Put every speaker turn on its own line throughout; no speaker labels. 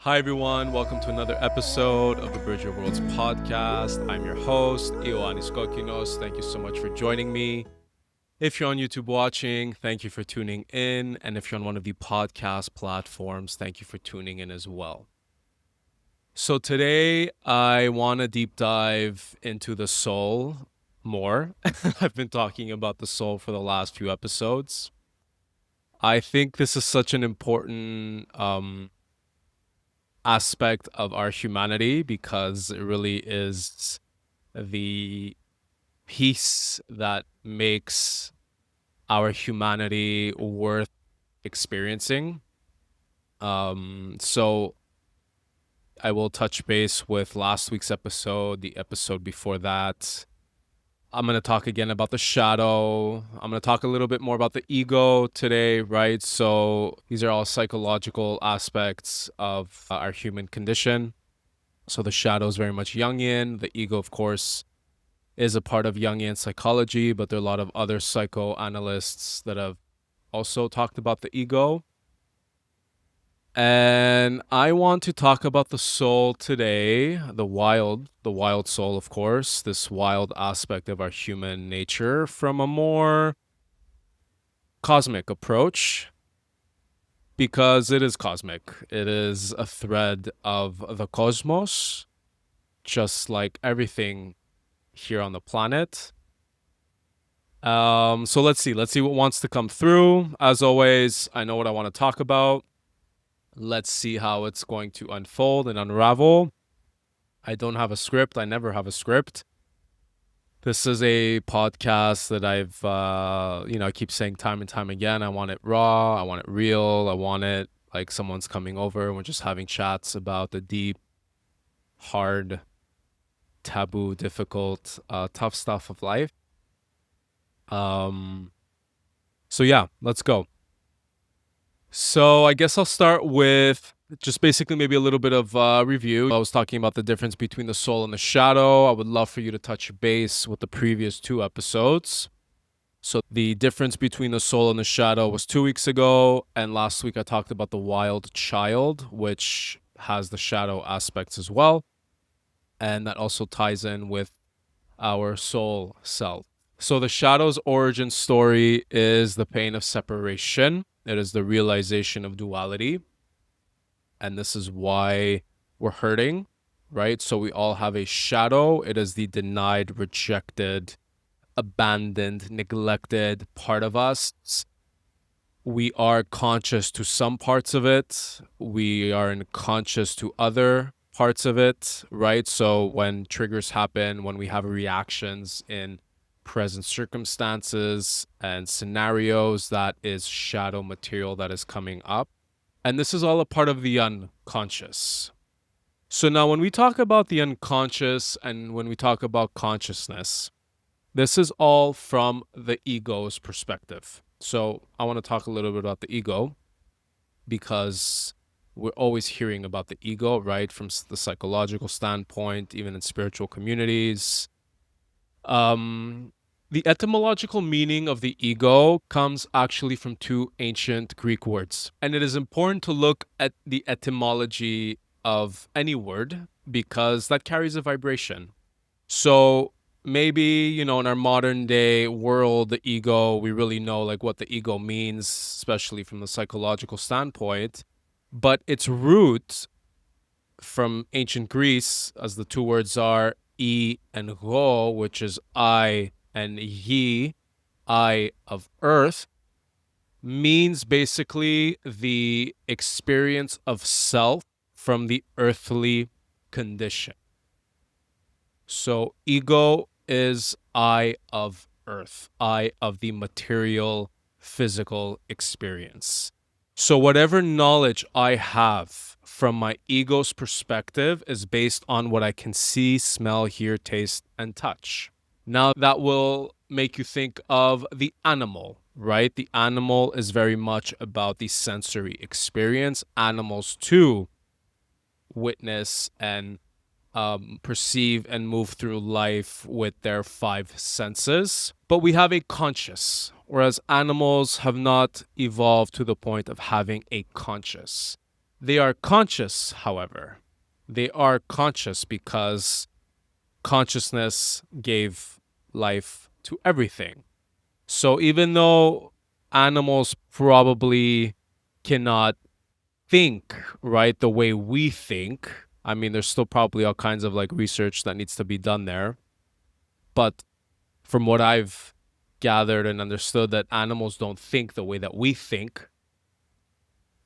Hi, everyone. Welcome to another episode of the Bridge Your Worlds podcast. I'm your host, Ioannis Kokkinos. Thank you so much for joining me. If you're on YouTube watching, thank you for tuning in. And if you're on one of the podcast platforms, thank you for tuning in as well. So today, I want to deep dive into the soul more. I've been talking about the soul for the last few episodes. I think this is such an important aspect of our humanity because it really is the piece that makes our humanity worth experiencing. So I will touch base with last week's episode, the episode before that. I'm going to talk again about the shadow. I'm going to talk a little bit more about the ego today, right? So these are all psychological aspects of our human condition. So the shadow is very much Jungian. The ego, of course, is a part of Jungian psychology, but there are a lot of other psychoanalysts that have also talked about the ego. And I want to talk about the soul today, the wild soul, of course, this wild aspect of our human nature from a more cosmic approach, because it is cosmic. It is a thread of the cosmos, just like everything here on the planet. So let's see what wants to come through. As always, I know what I want to talk about. Let's see how it's going to unfold and unravel. I don't have a script. I never have a script. This is a podcast that I keep saying time and time again. I want it raw. I want it real. I want it like someone's coming over and we're just having chats about the deep, hard, taboo, difficult, tough stuff of life. So yeah, let's go. So I guess I'll start with just basically maybe a little bit of review. I was talking about the difference between the soul and the shadow. I would love for you to touch base with the previous two episodes. So the difference between the soul and the shadow was 2 weeks ago, and last week I talked about the wild child, which has the shadow aspects as well. And that also ties in with our soul self. So the shadow's origin story is the pain of separation. It is the realization of duality. And this is why we're hurting, right? So we all have a shadow. It is the denied, rejected, abandoned, neglected part of us. We are conscious to some parts of it. We are unconscious to other parts of it, right? So when triggers happen, when we have reactions in present circumstances and scenarios, that is shadow material that is coming up. And this is all a part of the unconscious. So now when we talk about the unconscious and when we talk about consciousness, this is all from the ego's perspective. So I want to talk a little bit about the ego because we're always hearing about the ego, right? From the psychological standpoint, even in spiritual communities. The etymological meaning of the ego comes actually from two ancient Greek words. And it is important to look at the etymology of any word because that carries a vibration. So maybe, in our modern day world, the ego, we really know like what the ego means, especially from the psychological standpoint. But its root from ancient Greece, as the two words are I and Rho, which is I and Yi, I of earth, means basically the experience of self from the earthly condition. So ego is I of earth, I of the material, physical experience. So whatever knowledge I have from my ego's perspective is based on what I can see, smell, hear, taste, and touch. Now that will make you think of the animal, right? The animal is very much about the sensory experience. Animals too witness and perceive and move through life with their five senses. But we have a conscious, whereas animals have not evolved to the point of having a conscious. They are conscious, however. They are conscious because consciousness gave life to everything. So even though animals probably cannot think, right, the way we think, I mean, there's still probably all kinds of like research that needs to be done there. But from what I've gathered and understood, that animals don't think the way that we think,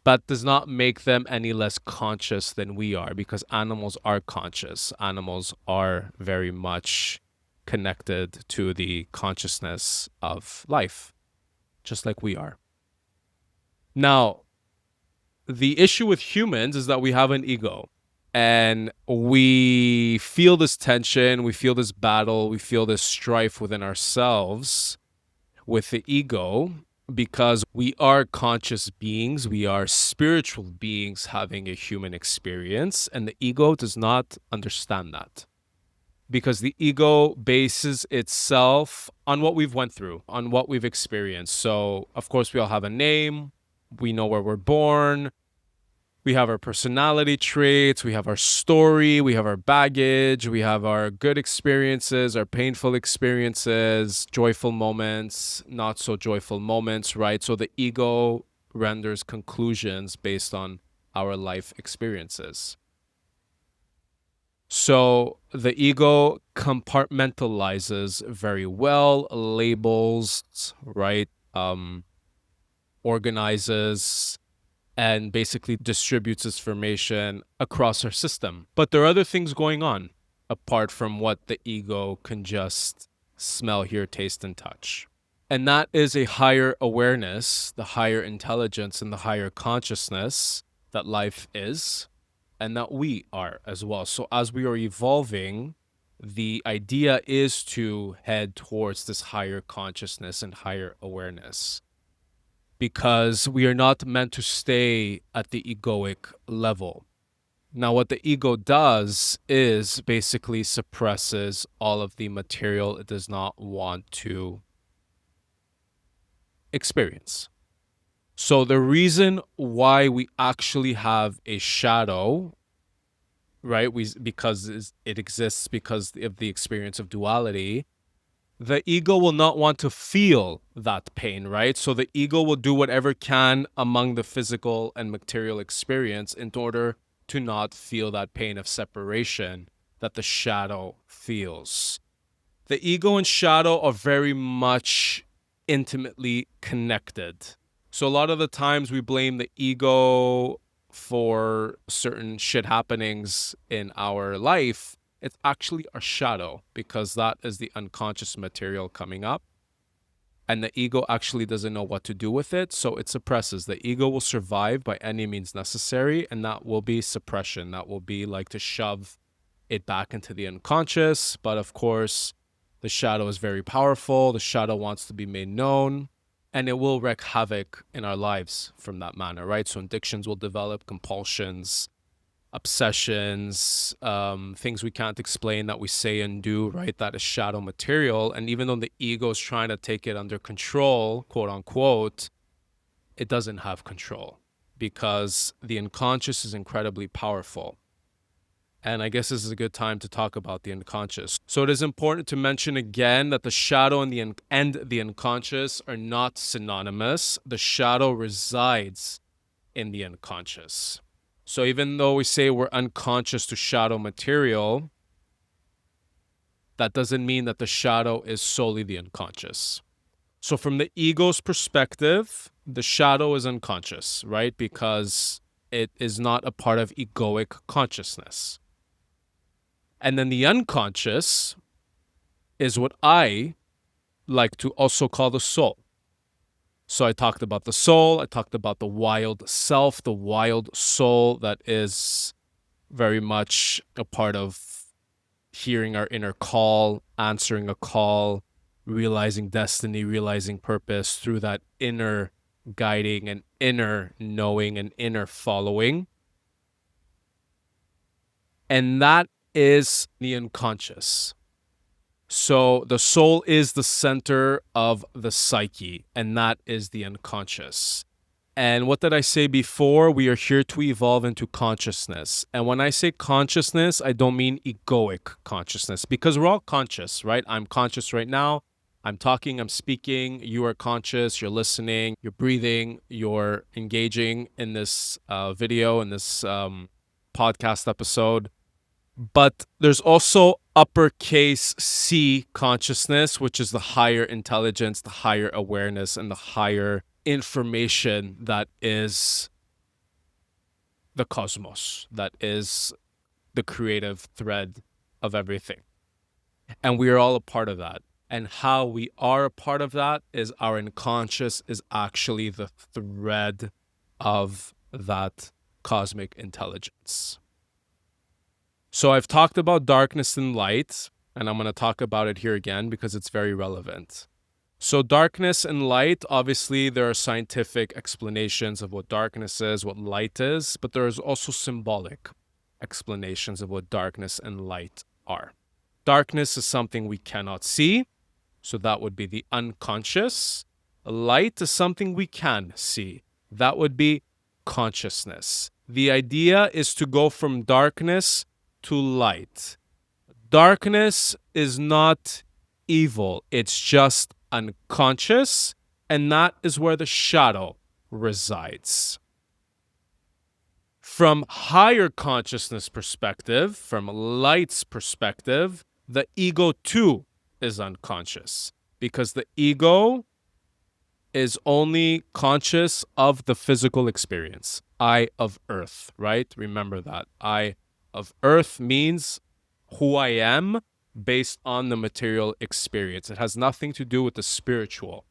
but does not make them any less conscious than we are, because animals are conscious. Animals are very much connected to the consciousness of life, just like we are. Now, the issue with humans is that we have an ego, and we feel this tension, we feel this battle, we feel this strife within ourselves with the ego, because we are conscious beings, we are spiritual beings having a human experience, and the ego does not understand that. Because the ego bases itself on what we've went through, on what we've experienced. So, of course, we all have a name, we know where we're born, we have our personality traits, we have our story, we have our baggage, we have our good experiences, our painful experiences, joyful moments, not so joyful moments, right? So the ego renders conclusions based on our life experiences. So the ego compartmentalizes very well, labels, right? Organizes, and basically distributes its information across our system. But there are other things going on apart from what the ego can just smell, hear, taste, and touch. And that is a higher awareness, the higher intelligence, and the higher consciousness that life is, and that we are as well. So as we are evolving, the idea is to head towards this higher consciousness and higher awareness, because we are not meant to stay at the egoic level. Now, what the ego does is basically suppresses all of the material it does not want to experience. So the reason why we actually have a shadow, right, because it exists because of the experience of duality, the ego will not want to feel that pain, right? So the ego will do whatever can among the physical and material experience in order to not feel that pain of separation that the shadow feels. The ego and shadow are very much intimately connected. So a lot of the times we blame the ego for certain shit happenings in our life. It's actually our shadow, because that is the unconscious material coming up. And the ego actually doesn't know what to do with it, so it suppresses. The ego will survive by any means necessary, and that will be suppression. That will be like to shove it back into the unconscious. But of course, the shadow is very powerful. The shadow wants to be made known, and it will wreak havoc in our lives from that manner, right? So addictions will develop, compulsions, obsessions, things we can't explain that we say and do, right? That is shadow material. And even though the ego is trying to take it under control, quote unquote, it doesn't have control, because the unconscious is incredibly powerful. And I guess this is a good time to talk about the unconscious. So it is important to mention again that the shadow and the unconscious are not synonymous. The shadow resides in the unconscious. So even though we say we're unconscious to shadow material, that doesn't mean that the shadow is solely the unconscious. So from the ego's perspective, the shadow is unconscious, right? Because it is not a part of egoic consciousness. And then the unconscious is what I like to also call the soul. So I talked about the soul, I talked about the wild self, the wild soul that is very much a part of hearing our inner call, answering a call, realizing destiny, realizing purpose through that inner guiding and inner knowing and inner following. And that is the unconscious. So the soul is the center of the psyche, and that is the unconscious. And what did I say before? We are here to evolve into consciousness. And when I say consciousness, I don't mean egoic consciousness, because we're all conscious, right? I'm conscious right now. I'm talking, I'm speaking. You are conscious, you're listening, you're breathing, you're engaging in this video, in this podcast episode. But there's also uppercase C consciousness, which is the higher intelligence, the higher awareness, and the higher information that is the cosmos, that is the creative thread of everything. And we are all a part of that. And how we are a part of that is our unconscious is actually the thread of that cosmic intelligence. So I've talked about darkness and light, and I'm going to talk about it here again because it's very relevant. So darkness and light, obviously there are scientific explanations of what darkness is, what light is, but there is also symbolic explanations of what darkness and light are. Darkness is something we cannot see, so that would be the unconscious. Light is something we can see. That would be consciousness. The idea is to go from darkness to light. Darkness is not evil, it's just unconscious, and that is where the shadow resides. From higher consciousness perspective, from light's perspective, the ego too is unconscious, because the ego is only conscious of the physical experience. I of earth, right? Remember that. I of earth means who I am based on the material experience. It has nothing to do with the spiritual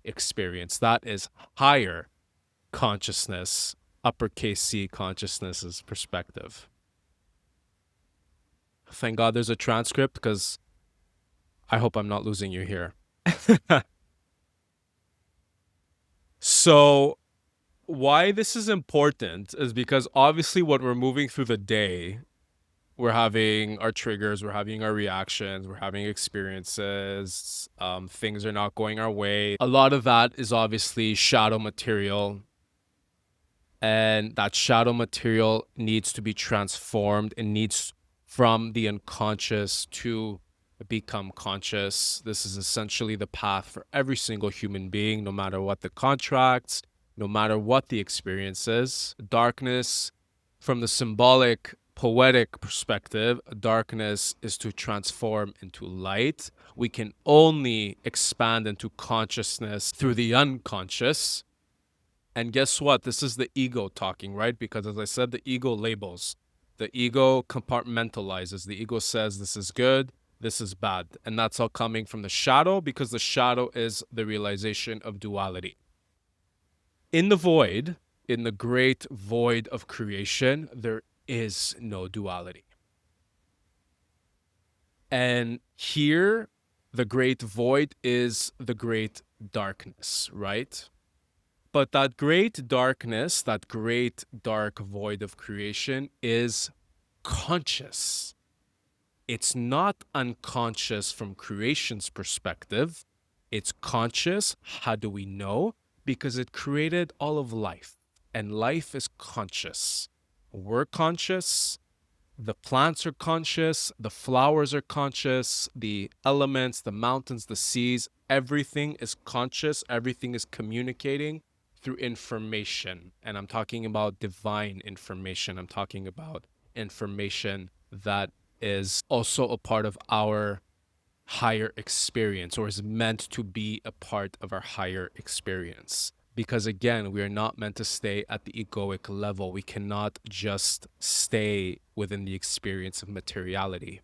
experience. That is higher consciousness, uppercase C consciousness's perspective. Thank God there's a transcript, because I hope I'm not losing you here. So why this is important is because obviously when we're moving through the day, we're having our triggers, we're having our reactions, we're having experiences, things are not going our way. A lot of that is obviously shadow material, and that shadow material needs to be transformed and needs from the unconscious to become conscious. This is essentially the path for every single human being, no matter what the contracts, no matter what the experience is. Darkness, from the symbolic, poetic perspective, darkness is to transform into light. We can only expand into consciousness through the unconscious. And guess what? This is the ego talking, right? Because as I said, the ego labels. The ego compartmentalizes. The ego says this is good, this is bad. And that's all coming from the shadow, because the shadow is the realization of duality. In the void, in the great void of creation, there is no duality. And here, the great void is the great darkness, right? But that great darkness, that great dark void of creation is conscious. It's not unconscious from creation's perspective. It's conscious. How do we know? Because it created all of life, and life is conscious. We're conscious. The plants are conscious. The flowers are conscious. The elements, the mountains, the seas, everything is conscious. Everything is communicating through information. And I'm talking about divine information. I'm talking about information that is also a part of our higher experience, or is meant to be a part of our higher experience. Because again, we are not meant to stay at the egoic level. We cannot just stay within the experience of materiality.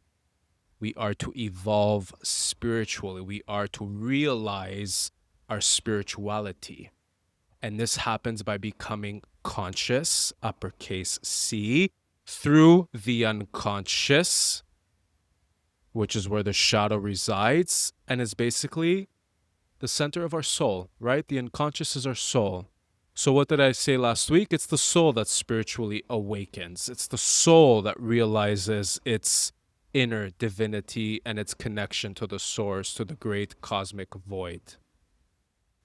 We are to evolve spiritually. We are to realize our spirituality. And this happens by becoming conscious, uppercase C, through the unconscious, which is where the shadow resides, and is basically the center of our soul, right? The unconscious is our soul. So what did I say last week? It's the soul that spiritually awakens. It's the soul that realizes its inner divinity and its connection to the source, to the great cosmic void.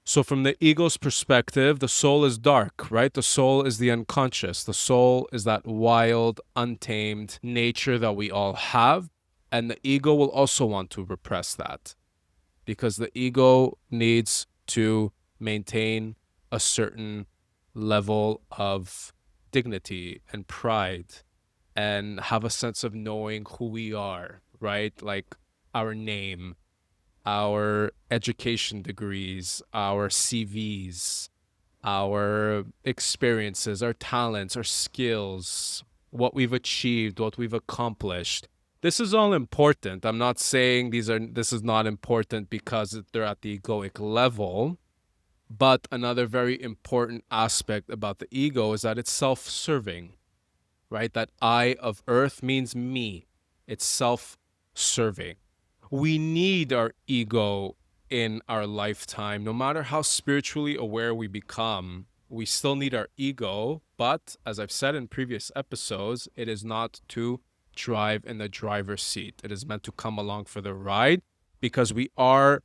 So from the ego's perspective, the soul is dark, right? The soul is the unconscious. The soul is that wild, untamed nature that we all have. And the ego will also want to repress that because the ego needs to maintain a certain level of dignity and pride and have a sense of knowing who we are, right? Like our name, our education degrees, our CVs, our experiences, our talents, our skills, what we've achieved, what we've accomplished. This is all important. I'm not saying this is not important because they're at the egoic level, but another very important aspect about the ego is that it's self-serving, right? That I of earth means me. It's self-serving. We need our ego in our lifetime. No matter how spiritually aware we become, we still need our ego. But as I've said in previous episodes, it is not to drive in the driver's seat. It is meant to come along for the ride because we are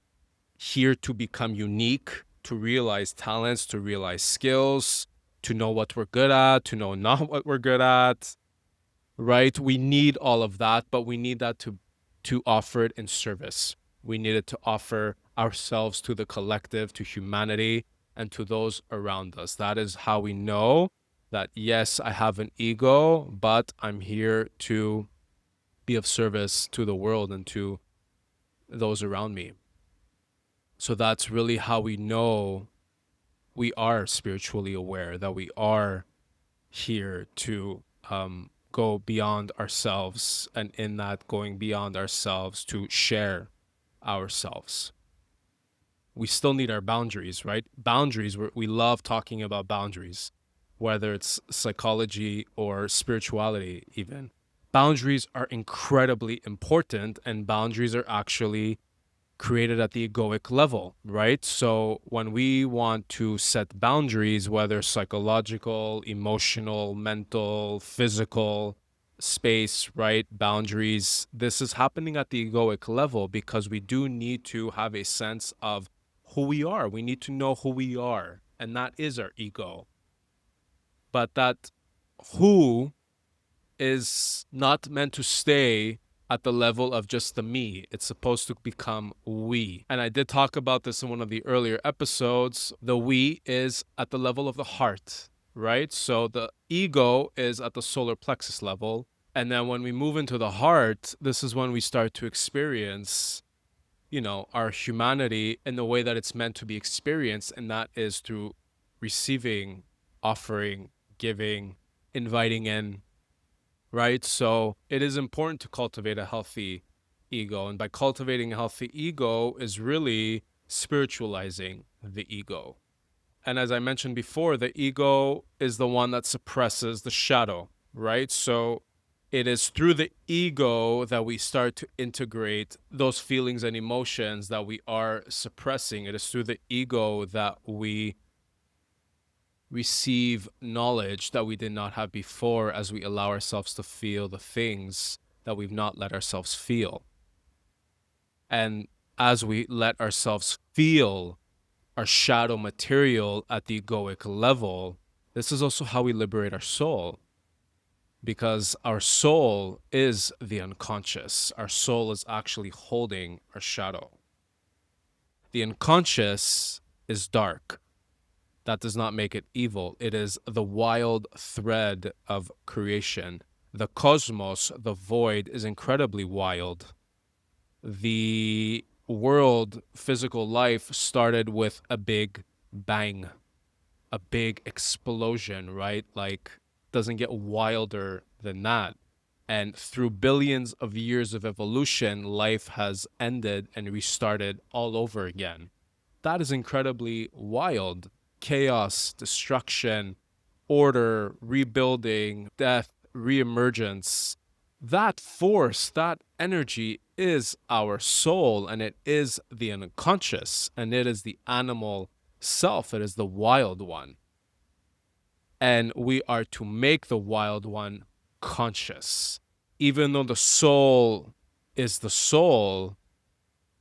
here to become unique, to realize talents, to realize skills, to know what we're good at, to know not what we're good at, right? We need all of that, but we need that to offer it in service. We need it to offer ourselves to the collective, to humanity, and to those around us. That is how we know that, yes, I have an ego, but I'm here to be of service to the world and to those around me. So that's really how we know we are spiritually aware, that we are here to go beyond ourselves, and in that going beyond ourselves to share ourselves. We still need our boundaries, right? Boundaries, we love talking about boundaries, whether it's psychology or spirituality even. Boundaries are incredibly important, and boundaries are actually created at the egoic level, right? So when we want to set boundaries, whether psychological, emotional, mental, physical, space, right? Boundaries, this is happening at the egoic level because we do need to have a sense of who we are. We need to know who we are, and that is our ego. But that who is not meant to stay at the level of just the me. It's supposed to become we. And I did talk about this in one of the earlier episodes. The we is at the level of the heart, right? So the ego is at the solar plexus level. And then when we move into the heart, this is when we start to experience, our humanity in the way that it's meant to be experienced. And that is through receiving, offering, giving, inviting in, right? So it is important to cultivate a healthy ego. And by cultivating a healthy ego is really spiritualizing the ego. And as I mentioned before, the ego is the one that suppresses the shadow, right? So it is through the ego that we start to integrate those feelings and emotions that we are suppressing. It is through the ego that we receive knowledge that we did not have before as we allow ourselves to feel the things that we've not let ourselves feel. And as we let ourselves feel our shadow material at the egoic level, this is also how we liberate our soul. Because our soul is the unconscious. Our soul is actually holding our shadow. The unconscious is dark. That does not make it evil. It is the wild thread of creation. The cosmos, the void, is incredibly wild. The world, physical life, started with a big bang, a big explosion, right? Like, doesn't get wilder than that. And through billions of years of evolution, life has ended and restarted all over again. That is incredibly wild. Chaos, destruction, order, rebuilding, death, reemergence. That force, that energy is our soul, and it is the unconscious, and it is the animal self. It is the wild one. And we are to make the wild one conscious. Even though the soul is the soul,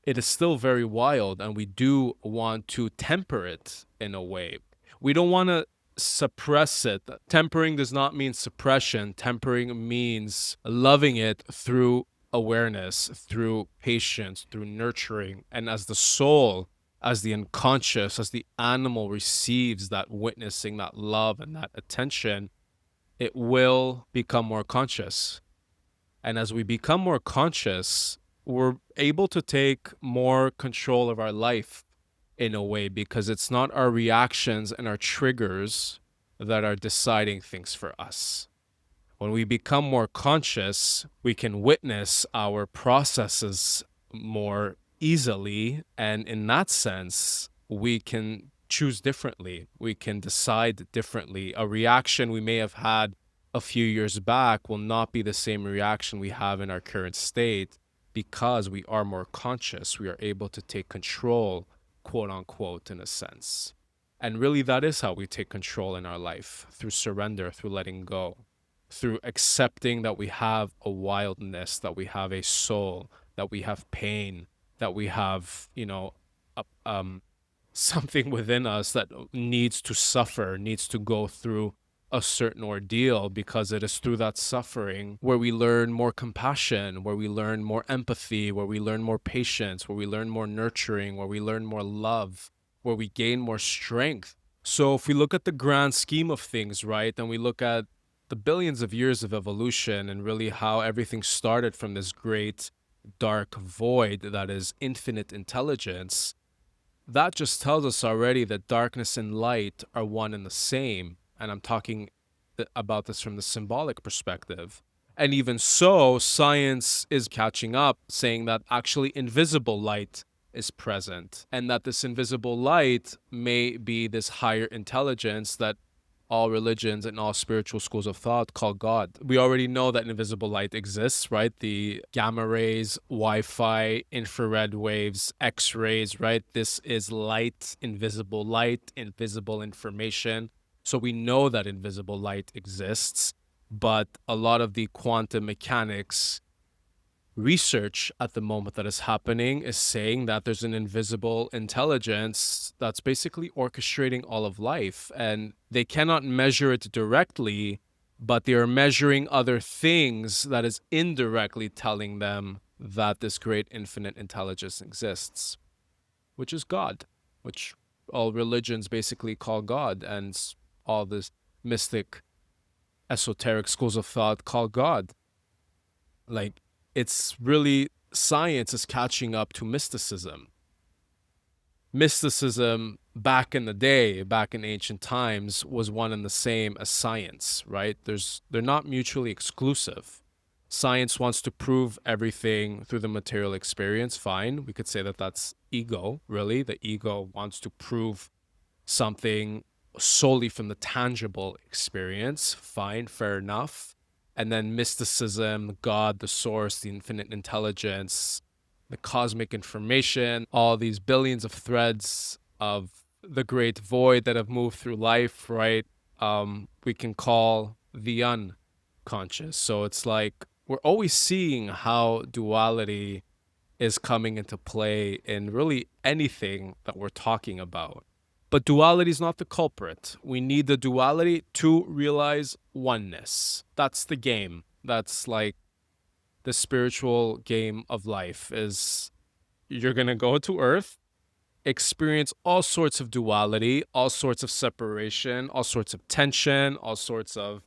it is still very wild, and we do want to temper it in a way. We don't want to suppress it. Tempering does not mean suppression. Tempering means loving it through awareness, through patience, through nurturing. And as the soul, as the unconscious, as the animal receives that witnessing, that love, and that attention, it will become more conscious. And as we become more conscious, we're able to take more control of our life in a way, because it's not our reactions and our triggers that are deciding things for us. When we become more conscious, we can witness our processes more easily. And in that sense, we can choose differently. We can decide differently. A reaction we may have had a few years back will not be the same reaction we have in our current state, because we are more conscious. We are able to take control, quote unquote, in a sense. And really, that is how we take control in our life, through surrender, through letting go, through accepting that we have a wildness, that we have a soul, that we have pain, that we have, something within us that needs to suffer, needs to go through a certain ordeal, because it is through that suffering where we learn more compassion, where we learn more empathy, where we learn more patience, where we learn more nurturing, where we learn more love, where we gain more strength. So if we look at the grand scheme of things, right, and we look at the billions of years of evolution, and really how everything started from this great dark void that is infinite intelligence, that just tells us already that darkness and light are one and the same. And I'm talking about this from the symbolic perspective. And even so, science is catching up, saying that actually invisible light is present, and that this invisible light may be this higher intelligence that all religions and all spiritual schools of thought call God. We already know that invisible light exists, right? The gamma rays, Wi-Fi, infrared waves, X-rays, right? This is light, invisible information. So we know that invisible light exists, but a lot of the quantum mechanics research at the moment that is happening is saying that there's an invisible intelligence that's basically orchestrating all of life, and they cannot measure it directly, but they are measuring other things that is indirectly telling them that this great infinite intelligence exists, which is God, which all religions basically call God, and all this mystic esoteric schools of thought call God. Like, it's really, science is catching up to mysticism. Mysticism back in the day, back in ancient times, was one and the same as science, right? They're not mutually exclusive. Science wants to prove everything through the material experience. Fine. We could say that that's ego, really. The ego wants to prove something solely from the tangible experience. Fine, fair enough. And then mysticism, God, the source, the infinite intelligence, the cosmic information, all these billions of threads of the great void that have moved through life, right? We can call the unconscious. So it's like we're always seeing how duality is coming into play in really anything that we're talking about. But duality is not the culprit. We need the duality to realize oneness. That's the game. That's like the spiritual game of life. Is you're going to go to Earth, experience all sorts of duality, all sorts of separation, all sorts of tension, all sorts of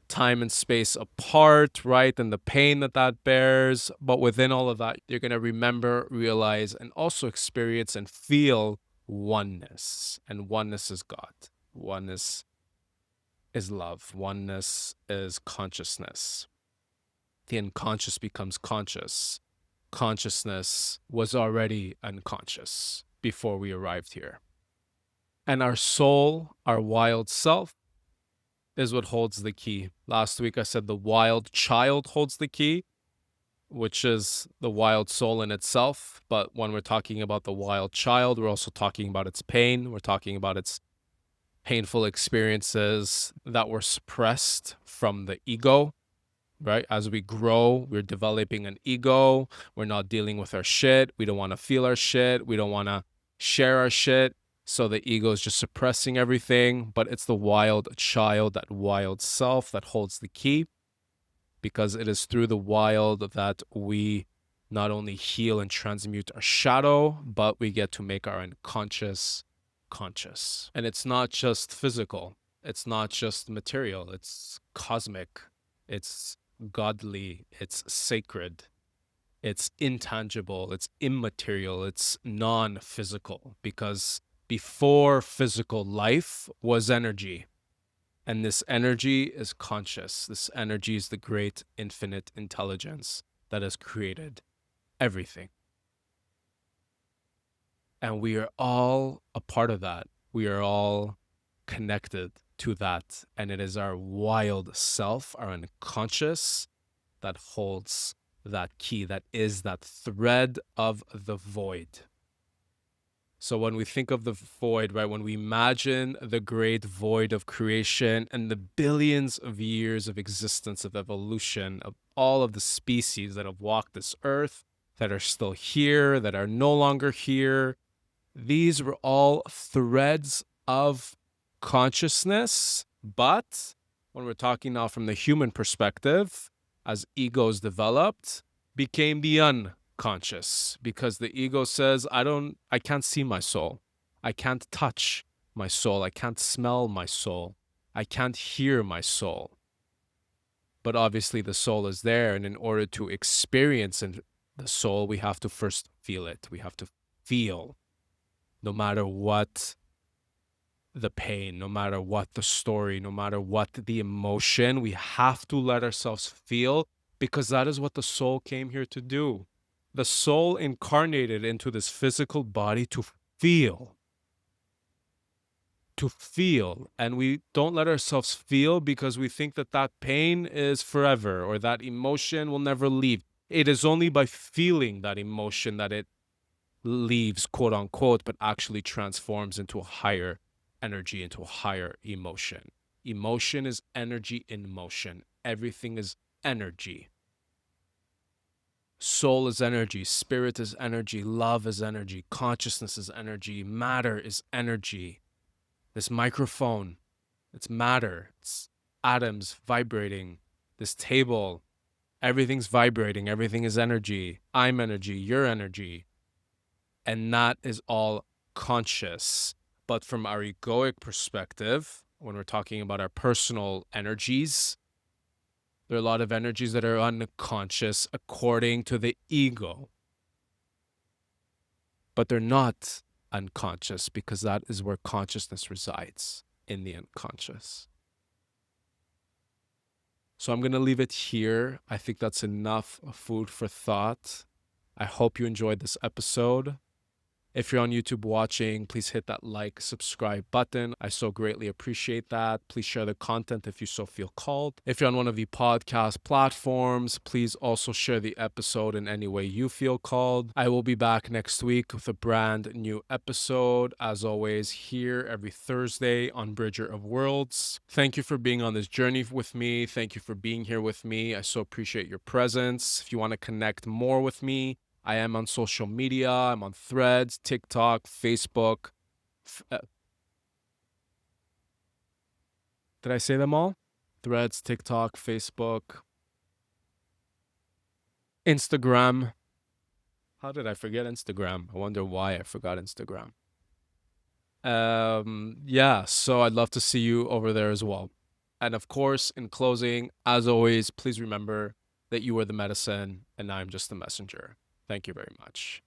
time and space apart, right? And the pain that that bears. But within all of that, you're going to remember, realize, and also experience and feel oneness. And oneness is God. Oneness is love. Oneness is consciousness. The unconscious becomes conscious. Consciousness was already unconscious before we arrived here. And our soul, our wild self, is what holds the key. Last week I said the wild child holds the key, which is the wild soul in itself. But when we're talking about the wild child, we're also talking about its pain. We're talking about its painful experiences that were suppressed from the ego, right? As we grow, we're developing an ego. We're not dealing with our shit. We don't want to feel our shit. We don't want to share our shit. So the ego is just suppressing everything, but it's the wild child, that wild self that holds the key, because it is through the wild that we not only heal and transmute our shadow, but we get to make our unconscious conscious. And it's not just physical, it's not just material, it's cosmic, it's godly, it's sacred, it's intangible, it's immaterial, it's non physical, because before physical life was energy. And this energy is conscious. This energy is the great infinite intelligence that has created everything. And we are all a part of that. We are all connected to that. And it is our wild self, our unconscious, that holds that key, that is that thread of the void. So when we think of the void, right, when we imagine the great void of creation and the billions of years of existence, of evolution, of all of the species that have walked this earth, that are still here, that are no longer here, these were all threads of consciousness. But when we're talking now from the human perspective, as egos developed, became the unconscious, because the ego says, I can't see my soul. I can't touch my soul. I can't smell my soul. I can't hear my soul. But obviously the soul is there, and in order to experience the soul, we have to first feel it. We have to feel, no matter what the pain, no matter what the story, no matter what the emotion, we have to let ourselves feel, because that is what the soul came here to do. The soul incarnated into this physical body to feel. To feel. And we don't let ourselves feel because we think that that pain is forever, or that emotion will never leave. It is only by feeling that emotion that it leaves, quote unquote, but actually transforms into a higher energy, into a higher emotion. Emotion is energy in motion. Everything is energy. Soul is energy. Spirit is energy. Love is energy. Consciousness is energy. Matter is energy. This microphone, it's matter. It's atoms vibrating. This table, everything's vibrating. Everything is energy. I'm energy. You're energy. And that is all conscious. But from our egoic perspective, when we're talking about our personal energies, there are a lot of energies that are unconscious according to the ego. But they're not unconscious, because that is where consciousness resides, in the unconscious. So I'm going to leave it here. I think that's enough food for thought. I hope you enjoyed this episode. If you're on YouTube watching, please hit that like, subscribe button. I so greatly appreciate that. Please share the content if you so feel called. If you're on one of the podcast platforms, please also share the episode in any way you feel called. I will be back next week with a brand new episode, as always, here every Thursday on Bridger of Worlds. Thank you for being on this journey with me. Thank you for being here with me. I so appreciate your presence. If you want to connect more with me, I am on social media. I'm on Threads, TikTok, Facebook. Did I say them all? Threads, TikTok, Facebook, Instagram. How did I forget Instagram? I wonder why I forgot Instagram. Yeah, so I'd love to see you over there as well. And of course, in closing, as always, please remember that you are the medicine and I'm just the messenger. Thank you very much.